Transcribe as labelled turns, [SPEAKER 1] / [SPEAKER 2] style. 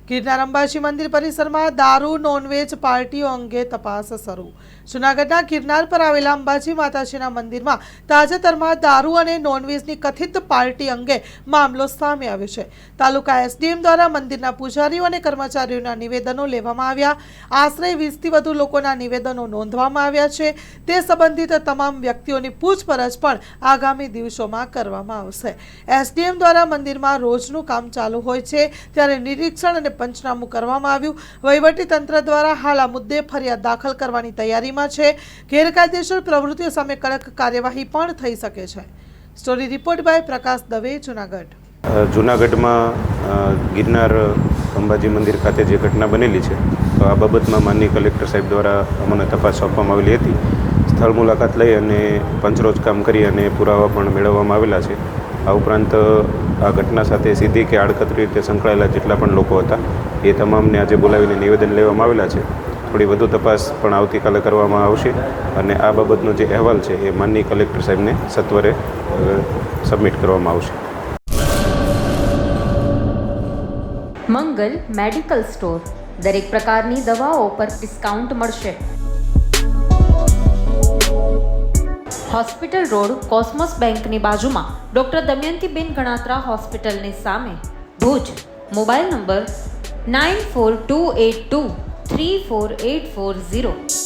[SPEAKER 1] ગિરનાર અંબાજી મંદિર પરિસરમાં દારૂ નોનવેજ પાર્ટીઓ અંગે તપાસ શરૂ। જૂનાગઢના ગિરનાર પર આવેલા અંબાજી માતાજીના મંદિરમાં તાજેતરમાં દારૂ અને નોનવેજની કથિત પાર્ટી અંગે મામલો સામે આવ્યો છે। તાલુકા એસડીએમ દ્વારા મંદિરના પૂજારીઓ અને કર્મચારીઓના નિવેદનો લેવામાં આવ્યા। આશરે 20થી વધુ લોકોના નિવેદનો નોંધવામાં આવ્યા છે। તે સંબંધિત તમામ વ્યક્તિઓની પૂછપરછ પણ આગામી દિવસોમાં કરવામાં આવશે। એસડીએમ દ્વારા મંદિરમાં રોજનું કામ ચાલુ હોય છે ત્યારે નિરીક્ષણ અને પંચનામું કરવામાં આવ્યું। વહીવટી તંત્ર દ્વારા હાલ આ મુદ્દે ફરિયાદ દાખલ કરવાની તૈયારીમાં છે। ગેરકાયદેસર પ્રવૃત્તિઓ સામે કડક કાર્યવાહી પણ થઈ શકે છે। સ્ટોરી રિપોર્ટ બાય પ્રકાશ દવે, જૂનાગઢ।
[SPEAKER 2] જૂનાગઢમાં ગિરનાર અંબાજી મંદિર ખાતે જે ઘટના બનેલી છે તો આ બાબતમાં માનનીય કલેક્ટર સાહેબ દ્વારા અમને તપાસ સોંપવામાં આવેલી હતી। સ્થળ મુલાકાત લઈ અને પંચરોજ કામ કરી અને પુરાવા પણ મેળવવામાં આવેલા છે। આ ઉપરાંત આ ઘટના સાથે સીધી કે આડકતરી રીતે સંકળાયેલા જેટલા પણ લોકો હતા એ તમામને આજે બોલાવીને નિવેદન લેવામાં આવેલા છે। થોડી વધુ તપાસ પણ આવતીકાલે કરવામાં આવશે અને આ બાબતનો જે અહેવાલ છે એ માનનીય કલેક્ટર સાહેબને સત્વરે સબમિટ કરવામાં આવશે।
[SPEAKER 3] મંગલ મેડિકલ સ્ટોર, દરેક પ્રકારની દવાઓ પર ડિસ્કાઉન્ટ મળશે। હોસ્પિટલ રોડ, કોસ્મોસ બેંકની બાજુમાં, ડૉક્ટર દમયંતીબેન ગણાત્રા હોસ્પિટલની સામે, ભુજ। Mobile number 9428234840।